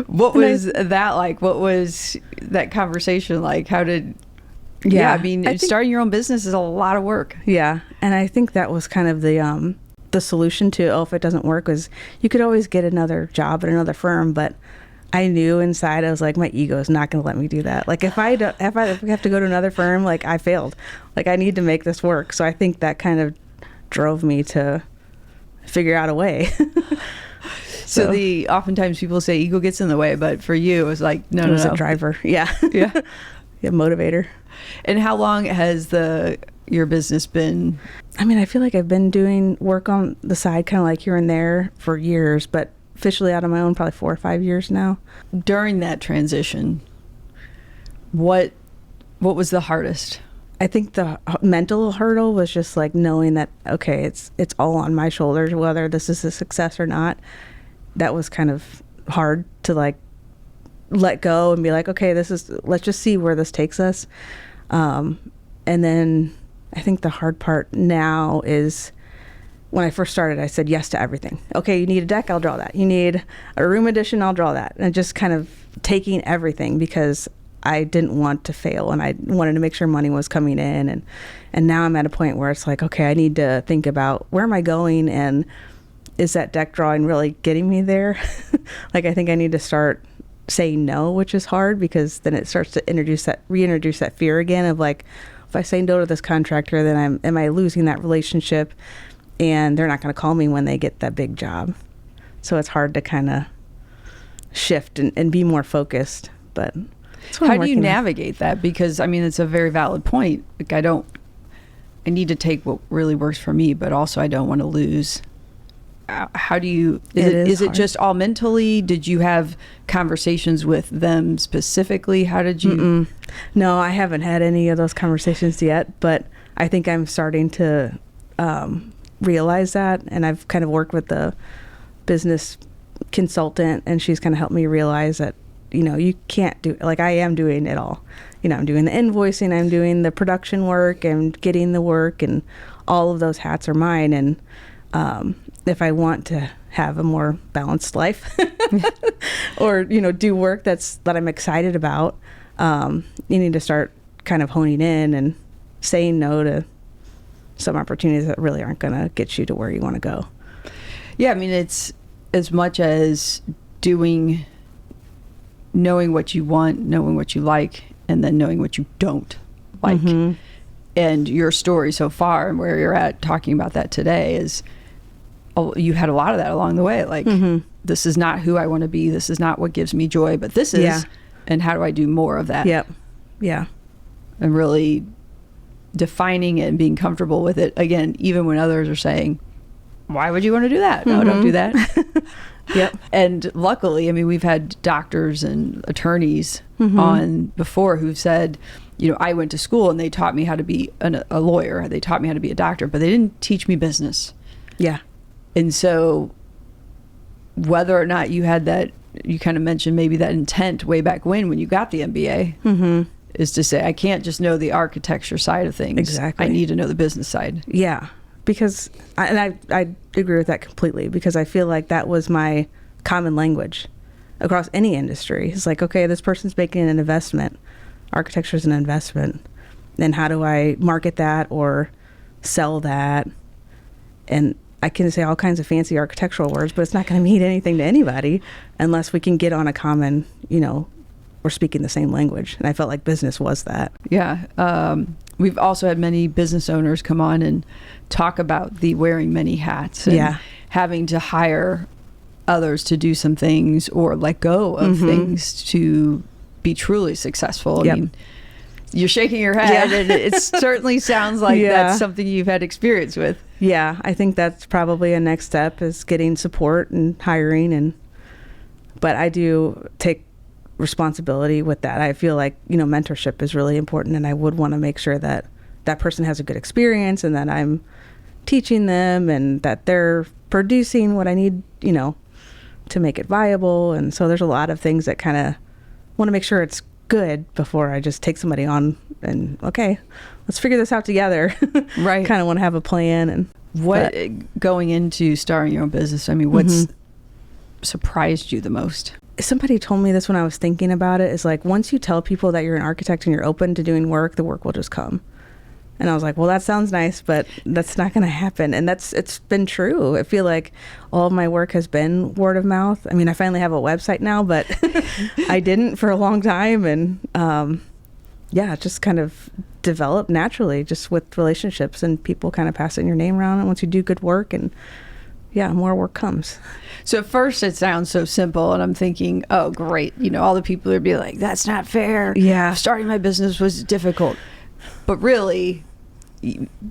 What was that like? What was that conversation like? How did... starting your own business is a lot of work. Yeah. And I think that was kind of the solution to, if it doesn't work, was you could always get another job at another firm. But I knew inside, I was like, my ego is not going to let me do that. Like if I have to go to another firm, like I failed. Like I need to make this work. So I think that kind of drove me to figure out a way. So oftentimes people say ego gets in the way, but for you, it was like, no, it was a driver. Yeah. Yeah. Motivator. And how long has your business been? I feel like I've been doing work on the side, kind of like here and there, for years, but officially out on my own, probably 4 or 5 years now. During that transition, what was the hardest? I think the mental hurdle was just like knowing that, okay, it's all on my shoulders, whether this is a success or not. That was kind of hard to like let go and be like, okay, let's just see where this takes us. And then I think the hard part now is, when I first started, I said yes to everything. Okay, you need a deck, I'll draw that. You need a room addition, I'll draw that. And just kind of taking everything because I didn't want to fail, and I wanted to make sure money was coming in. And now I'm at a point where it's like, okay, I need to think about where am I going, and is that deck drawing really getting me there? Like, I think I need to start saying no, which is hard because then it starts to reintroduce that fear again of like, if I say no to this contractor, then am I losing that relationship? And they're not going to call me when they get that big job. So it's hard to kind of shift and be more focused. But how do you navigate that? Because I mean, it's a very valid point. Like I need to take what really works for me, but also I don't want to lose. How do you, is it just all mentally? Did you have conversations with them specifically? How did you? No, I haven't had any of those conversations yet, but I think I'm starting to realize that. And I've kind of worked with the business consultant, and she's kind of helped me realize that, you know, you can't do, like I am doing it all. You know, I'm doing the invoicing, I'm doing the production work, and getting the work, and all of those hats are mine. And if I want to have a more balanced life or, you know, do work that I'm excited about, you need to start kind of honing in and saying no to some opportunities that really aren't going to get you to where you want to go. Yeah, I mean, it's as much as knowing what you want, knowing what you like, and then knowing what you don't like. And your story so far and where you're at talking about that today is, you had a lot of that along the way. Like, this is not who I want to be. This is not what gives me joy, but this is, and how do I do more of that? Yep. Yeah. And really defining it and being comfortable with it. Again, even when others are saying, why would you want to do that? No, don't do that. Yep. And luckily, I mean, we've had doctors and attorneys on before who've said, you know, I went to school and they taught me how to be a lawyer. They taught me how to be a doctor, but they didn't teach me business. Yeah. And so whether or not you had that, you kind of mentioned maybe that intent way back when you got the MBA, is to say, I can't just know the architecture side of things. Exactly. I need to know the business side. Yeah. Because, I agree with that completely, because I feel like that was my common language across any industry. It's like, okay, this person's making an investment. Architecture is an investment. Then how do I market that or sell that? And I can say all kinds of fancy architectural words, but it's not going to mean anything to anybody unless we can get on a common, you know, we're speaking the same language. And I felt like business was that. Yeah. We've also had many business owners come on and talk about the wearing many hats and having to hire others to do some things or let go of things to be truly successful. I mean, you're shaking your head and it certainly sounds like that's something you've had experience with. Yeah, I think that's probably a next step, is getting support and hiring. But I do take responsibility with that. I feel like, you know, mentorship is really important, and I would want to make sure that that person has a good experience and that I'm teaching them and that they're producing what I need, you know, to make it viable. And so there's a lot of things that kind of want to make sure it's good before I just take somebody on and, okay, let's figure this out together. Right. Kind of want to have a plan. And going into starting your own business, I mean, what's surprised you the most? Somebody told me this when I was thinking about it, is like, once you tell people that you're an architect and you're open to doing work, the work will just come. And I was like, well, that sounds nice, but that's not going to happen. And it's been true. I feel like all of my work has been word of mouth. I mean, I finally have a website now, but I didn't for a long time. And it just kind of developed naturally, just with relationships and people kind of passing your name around. And once you do good work, and more work comes. So at first it sounds so simple, and I'm thinking, oh, great. You know, all the people would be like, that's not fair. Yeah. Starting my business was difficult. But really,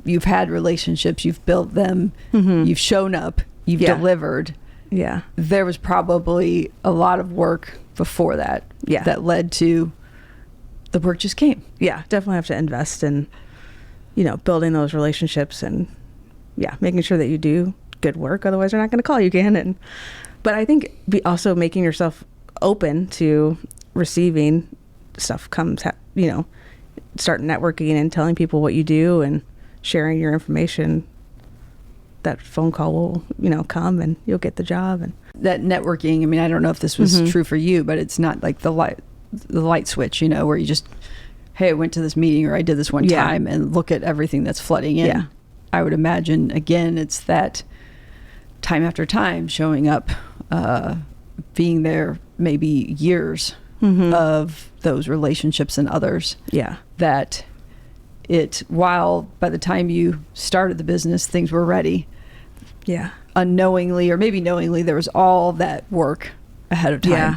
you've had relationships, you've built them, you've shown up, you've delivered. Yeah. There was probably a lot of work before that that led to the work just came. Yeah, definitely have to invest in, you know, building those relationships and making sure that you do good work. Otherwise, they're not going to call you again. But I think also making yourself open to receiving stuff comes, you know, start networking and telling people what you do and sharing your information. That phone call will, you know, come and you'll get the job. And that networking, I mean, I don't know if this was true for you, but it's not like the light switch, you know, where you just, hey, I went to this meeting or I did this one time and look at everything that's flooding in. Yeah. I would imagine, again, it's that time after time showing up, being there maybe years of those relationships and others that while by the time you started the business, things were ready. Yeah. Unknowingly, or maybe knowingly, there was all that work ahead of time. Yeah.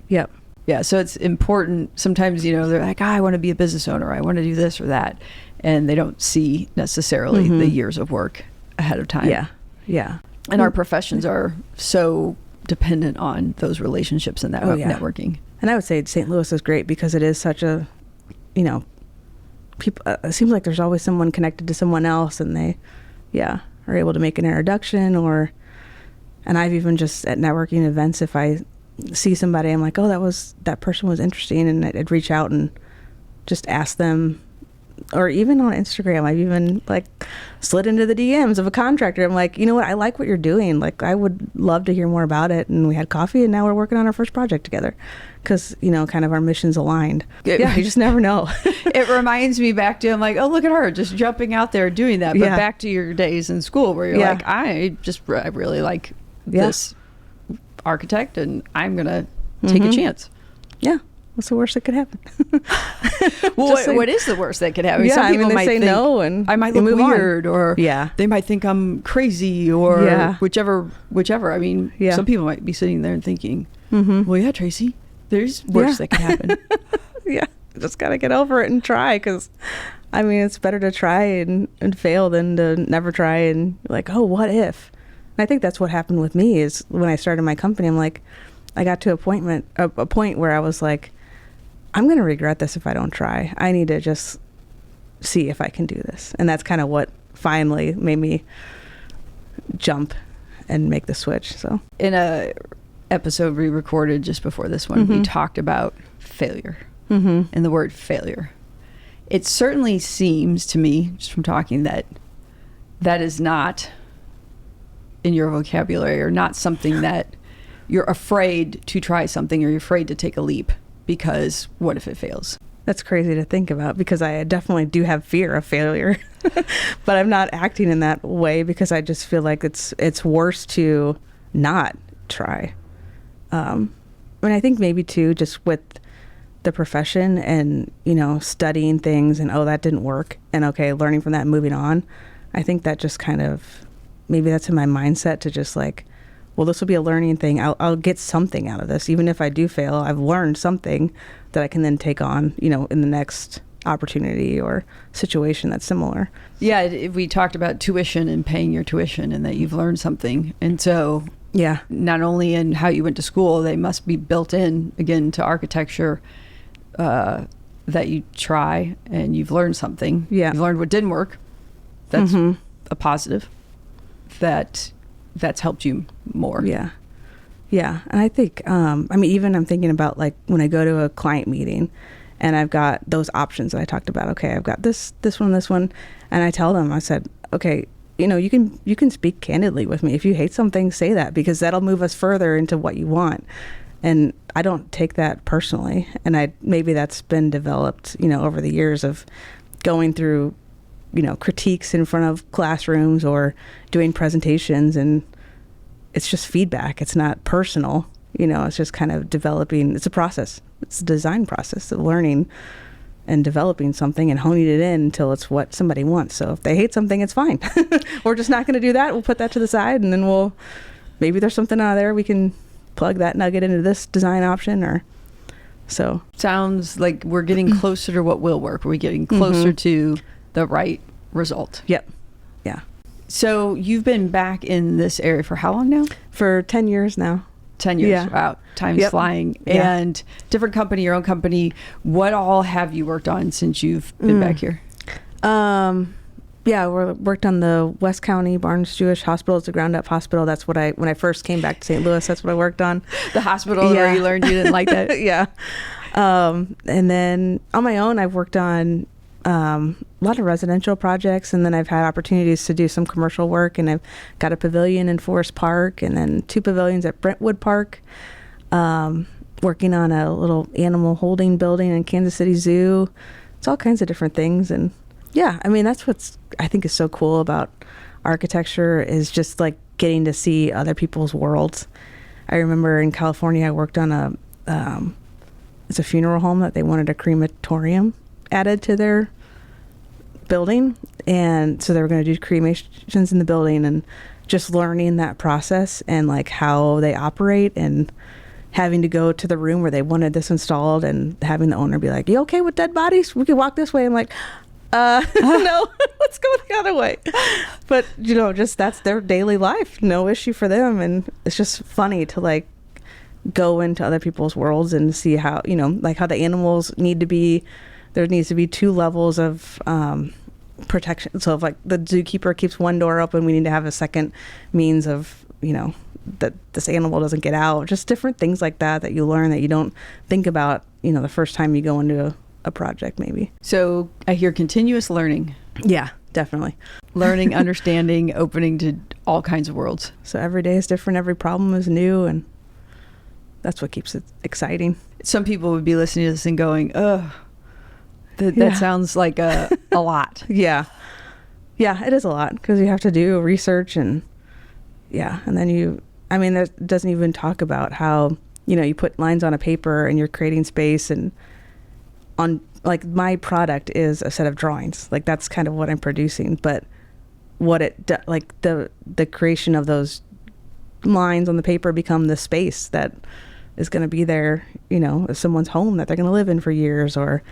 Yep. Yeah. So it's important. Sometimes, they're like, I want to be a business owner. I want to do this or that. And they don't see necessarily the years of work ahead of time. Yeah. Yeah. And our professions are so dependent on those relationships and that networking. And I would say St. Louis is great because it is such a, people, it seems like there's always someone connected to someone else, and they, are able to make an introduction, and I've even just at networking events, if I see somebody, I'm like, oh, that person was interesting, and I'd reach out and just ask them. Or even on Instagram, I've even slid into the DMs of a contractor. I'm like, you know what? I like what you're doing. I would love to hear more about it. And we had coffee, and now we're working on our first project together because, kind of our missions aligned. Yeah, you just never know. It reminds me back to, I'm like, oh, look at her just jumping out there doing that. But back to your days in school where you're like, I really like this architect, and I'm going to take a chance. Yeah. What's the worst that could happen? Well, what is the worst that could happen? Yeah, some people they might say think no, and I might look weird, or they might think I'm crazy, or whichever. I mean, some people might be sitting there and thinking, well, yeah, Tracy, there's worse that could happen. Just got to get over it and try, because, it's better to try and fail than to never try and oh, what if? And I think that's what happened with me is when I started my company, I'm like, I got to a point where I was like, I'm going to regret this if I don't try. I need to just see if I can do this. And that's kind of what finally made me jump and make the switch. So in a episode we recorded just before this one, we talked about failure and the word failure. It certainly seems to me, just from talking, that is not in your vocabulary, or not something that you're afraid to try something, or you're afraid to take a leap because what if it fails? That's crazy to think about, because I definitely do have fear of failure, but I'm not acting in that way because I just feel like it's worse to not try. And I think maybe too, just with the profession and, studying things and, oh, that didn't work, and okay, learning from that and moving on. I think that just kind of, maybe that's in my mindset to just well, this will be a learning thing. I'll get something out of this. Even if I do fail, I've learned something that I can then take on, in the next opportunity or situation that's similar. Yeah, we talked about tuition and paying your tuition, and that you've learned something. And so not only in how you went to school, they must be built in, again, to architecture, that you try and you've learned something. Yeah. You've learned what didn't work. That's a positive. That's helped you more. Yeah. And I think, even I'm thinking about when I go to a client meeting and I've got those options that I talked about. Okay, I've got this one. And I tell them, I said, okay, you can speak candidly with me. If you hate something, say that, because that'll move us further into what you want. And I don't take that personally. And maybe that's been developed, over the years of going through critiques in front of classrooms or doing presentations, and it's just feedback. It's not personal, it's just kind of developing. It's a process. It's a design process of learning and developing something and honing it in until it's what somebody wants. So if they hate something, it's fine. We're just not going to do that. We'll put that to the side, and then maybe there's something out there we can plug that nugget into this design option, or so. Sounds like we're getting closer to what will work. We're getting closer to the right result. Yep. Yeah. So you've been back in this area for how long now? For 10 years now. 10 years. Yeah. Wow. Time's flying. Yeah. And different company, your own company. What all have you worked on since you've been back here? We worked on the West County Barnes Jewish Hospital. It's a ground up hospital. That's what when I first came back to St. Louis, that's what I worked on. The hospital where you learned you didn't like that? Yeah. And then on my own, I've worked on a lot of residential projects, and then I've had opportunities to do some commercial work, and I've got a pavilion in Forest Park, and then 2 pavilions at Brentwood Park, working on a little animal holding building in Kansas City Zoo. It's all kinds of different things. And that's what's I think is so cool about architecture, is just getting to see other people's worlds. I remember in California, I worked on it's a funeral home that they wanted a crematorium added to their building, and so they were going to do cremations in the building, and just learning that process and like how they operate, and having to go to the room where they wanted this installed, and having the owner be like, "You okay with dead bodies? We could walk this way." I'm like, no, let's go the other way. But just that's their daily life, no issue for them. And it's just funny to like go into other people's worlds and see how, like how the animals need to be. There needs to be 2 levels of protection. So if like the zookeeper keeps one door open, we need to have a second means of, that this animal doesn't get out. Just different things like that you learn that you don't think about, the first time you go into a project maybe. So I hear continuous learning. Yeah, definitely. Learning, understanding, opening to all kinds of worlds. So every day is different. Every problem is new, and that's what keeps it exciting. Some people would be listening to this and going, ugh, that sounds like a lot. Yeah, it is a lot because you have to do research, and and then that doesn't even talk about how, you put lines on a paper and you're creating space, and on like my product is a set of drawings. Like that's kind of what I'm producing, but what like the creation of those lines on the paper become the space that is going to be there, someone's home that they're going to live in for years, or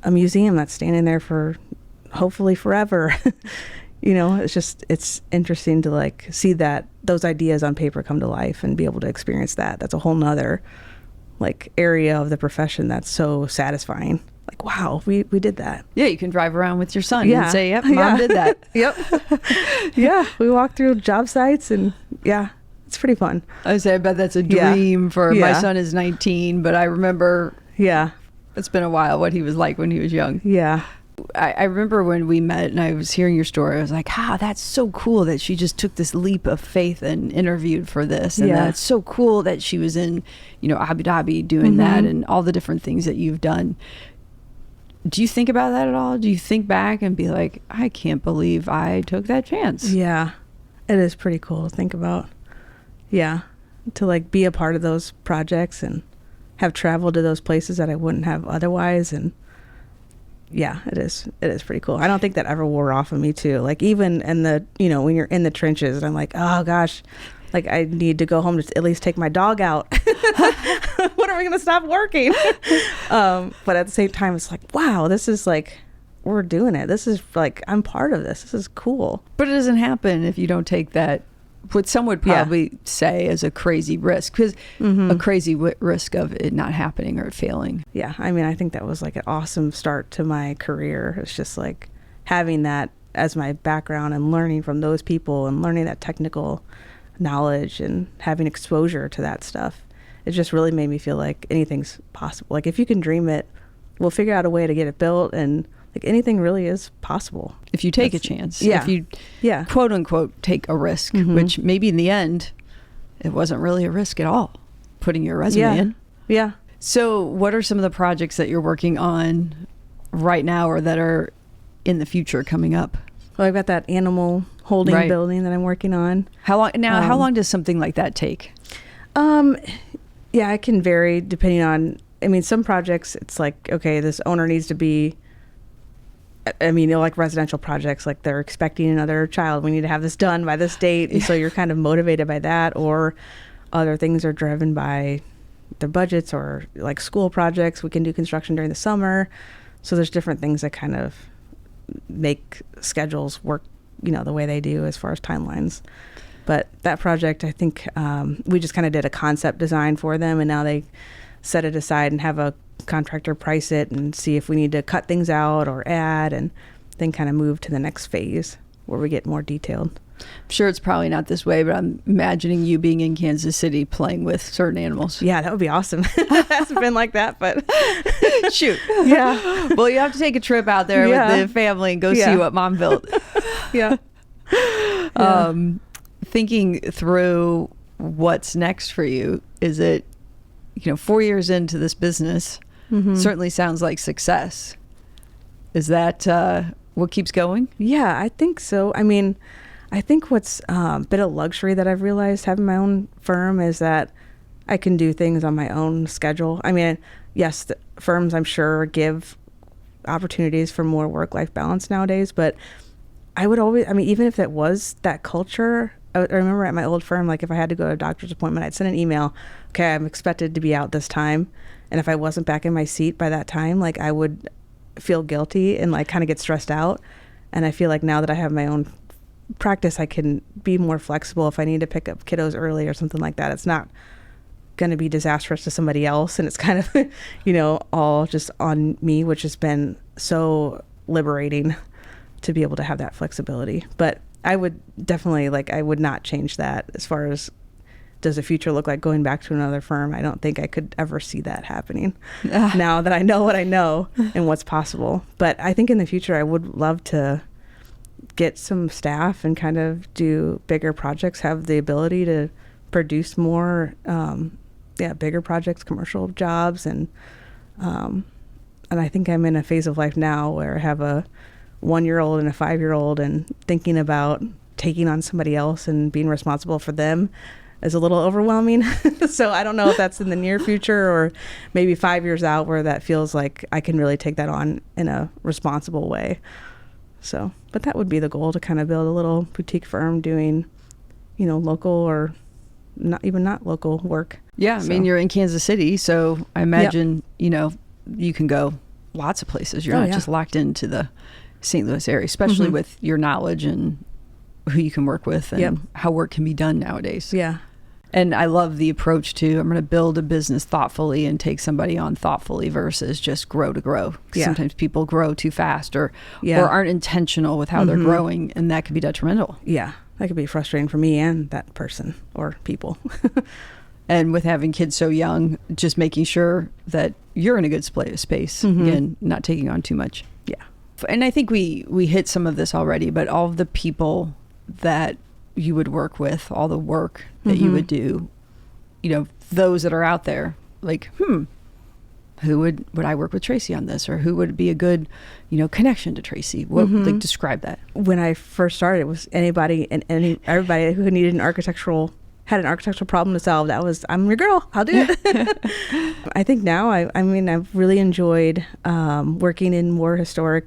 a museum that's standing there for hopefully forever. It's interesting to like see that those ideas on paper come to life and be able to experience that. That's a whole nother like area of the profession that's so satisfying. Like, wow, we did that. Yeah, you can drive around with your son and say, yep, mom did that. Yep. Yeah, we walk through job sites, and it's pretty fun. I bet that's a dream for my son is 19, but I remember it's been a while what he was like when he was young. Yeah. I remember when we met and I was hearing your story, I was like, that's so cool that she just took this leap of faith and interviewed for this. And that's so cool that she was in, Abu Dhabi doing that, and all the different things that you've done. Do you think about that at all? Do you think back and be like, I can't believe I took that chance? Yeah, it is pretty cool to think about. Yeah, to like be a part of those projects and have traveled to those places that I wouldn't have otherwise. And yeah, it is pretty cool. I don't think that ever wore off of me too. Like even in the, when you're in the trenches, and I'm like, oh gosh, like I need to go home to at least take my dog out. When are we going to stop working? But at the same time, it's like, wow, this is like, we're doing it. This is like, I'm part of this. This is cool. But it doesn't happen if you don't take that, what some would probably say is a crazy risk, because a crazy risk of it not happening or it failing. Yeah. I think that was like an awesome start to my career. It's just like having that as my background and learning from those people and learning that technical knowledge and having exposure to that stuff. It just really made me feel like anything's possible. Like if you can dream it, we'll figure out a way to get it built, and like anything really is possible. If you take a chance. Yeah. If you quote unquote take a risk, which maybe in the end, it wasn't really a risk at all, putting your resume in. Yeah. So what are some of the projects that you're working on right now or that are in the future coming up? Well, I've got that animal holding building that I'm working on. How long does something like that take? Yeah, it can vary depending on, some projects it's like, okay, this owner needs to be, like residential projects, like they're expecting another child. We need to have this done by this date. And so you're kind of motivated by that, or other things are driven by their budgets, or like school projects. We can do construction during the summer. So there's different things that kind of make schedules work, the way they do as far as timelines. But that project, I think we just kind of did a concept design for them, and now they set it aside and have a contractor price it and see if we need to cut things out or add, and then kind of move to the next phase where we get more detailed. I'm sure it's probably not this way, but I'm imagining you being in Kansas City playing with certain animals. Yeah, that would be awesome. It hasn't been like that, but shoot. Yeah. Well, you have to take a trip out there with the family and go see what mom built. Yeah. Thinking through what's next for you, is it, 4 years into this business, certainly sounds like success. Is that what keeps going? Yeah, I think so. I think what's been a luxury that I've realized having my own firm is that I can do things on my own schedule. Yes, the firms I'm sure give opportunities for more work-life balance nowadays, but I would always, I mean, even if it was that culture, I remember at my old firm, like if I had to go to a doctor's appointment, I'd send an email, okay, I'm expected to be out this time. And if I wasn't back in my seat by that time, like I would feel guilty and like kind of get stressed out. And I feel like now that I have my own practice, I can be more flexible if I need to pick up kiddos early or something like that. It's not going to be disastrous to somebody else. And it's kind of, you know, all just on me, which has been so liberating to be able to have that flexibility. But I would definitely, like, I would not change that as far as does the future look like going back to another firm. I don't think I could ever see that happening now that I know what I know and what's possible. But I think in the future, I would love to get some staff and kind of do bigger projects, have the ability to produce more, bigger projects, commercial jobs. And I think I'm in a phase of life now where I have a 1-year-old and a 5-year-old, and thinking about taking on somebody else and being responsible for them is a little overwhelming. So I don't know if that's in the near future or maybe 5 years out where that feels like I can really take that on in a responsible way. So, but that would be the goal, to kind of build a little boutique firm doing, you know, local or not local work. Yeah. So. I mean, you're in Kansas City, so I imagine, you know, you can go lots of places. You're not just locked into the St. Louis area, especially with your knowledge and who you can work with and how work can be done nowadays. Yeah. And I love the approach to, I'm going to build a business thoughtfully and take somebody on thoughtfully versus just grow to grow. Yeah. Sometimes people grow too fast or aren't intentional with how they're growing, and that can be detrimental. Yeah. That could be frustrating for me and that person or people. And with having kids so young, just making sure that you're in a good space. Again, not taking on too much. Yeah. And I think we hit some of this already, but all of the people that you would work with, all the work that you would do, you know, those that are out there, like, who would I work with Tracy on this, or who would be a good, you know, connection to Tracy? What like describe that? When I first started, it was anybody and everybody who needed had an architectural problem to solve. I'm your girl. I'll do it. I think now, I mean, I've really enjoyed working in more historic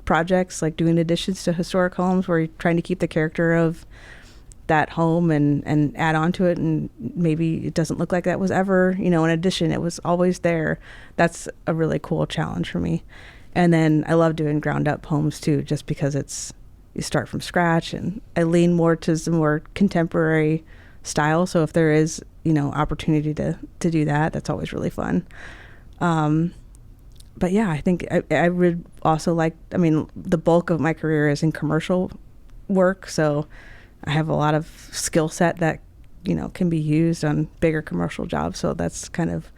projects, like doing additions to historic homes where you're trying to keep the character of that home and add on to it, and maybe it doesn't look like that was ever, you know, an addition. It was always there. That's a really cool challenge for me. And then I love doing ground up homes too, just because you start from scratch, and I lean more to some more contemporary style. So if there is, you know, opportunity to do that, that's always really fun. But yeah, I think I would also like, I mean, the bulk of my career is in commercial work. So I have a lot of skill set that, you know, can be used on bigger commercial jobs. So that's kind of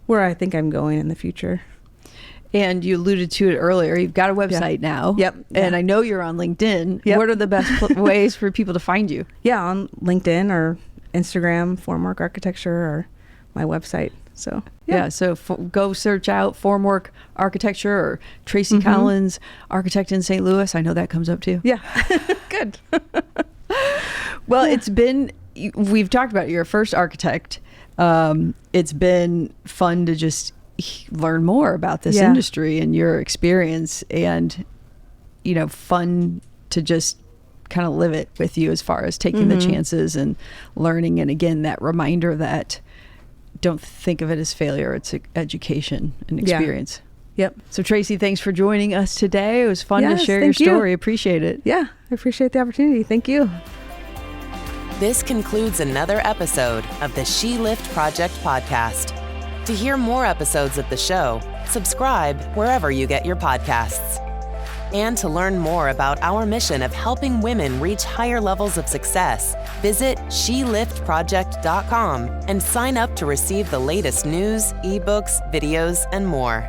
where I think I'm going in the future. And you alluded to it earlier. You've got a website now. Yep. And I know you're on LinkedIn. Yep. What are the best ways for people to find you? Yeah, on LinkedIn or Instagram, Formwork Architecture, or my website. So so go search out Formwork Architecture or Tracy Collins, architect in St. Louis. I know that comes up too. Yeah. Good. Well, we've talked about your first architect. It's been fun to just learn more about this industry and your experience, and, you know, fun to just kind of live it with you as far as taking the chances and learning. And again, that reminder that don't think of it as failure. It's education and experience. Yep. So Tracy, thanks for joining us today. It was fun to share your story. Appreciate it. Yeah, I appreciate the opportunity. Thank you. This concludes another episode of the She Lift Project podcast. To hear more episodes of the show, subscribe wherever you get your podcasts. And to learn more about our mission of helping women reach higher levels of success, visit SheLiftProject.com and sign up to receive the latest news, ebooks, videos, and more.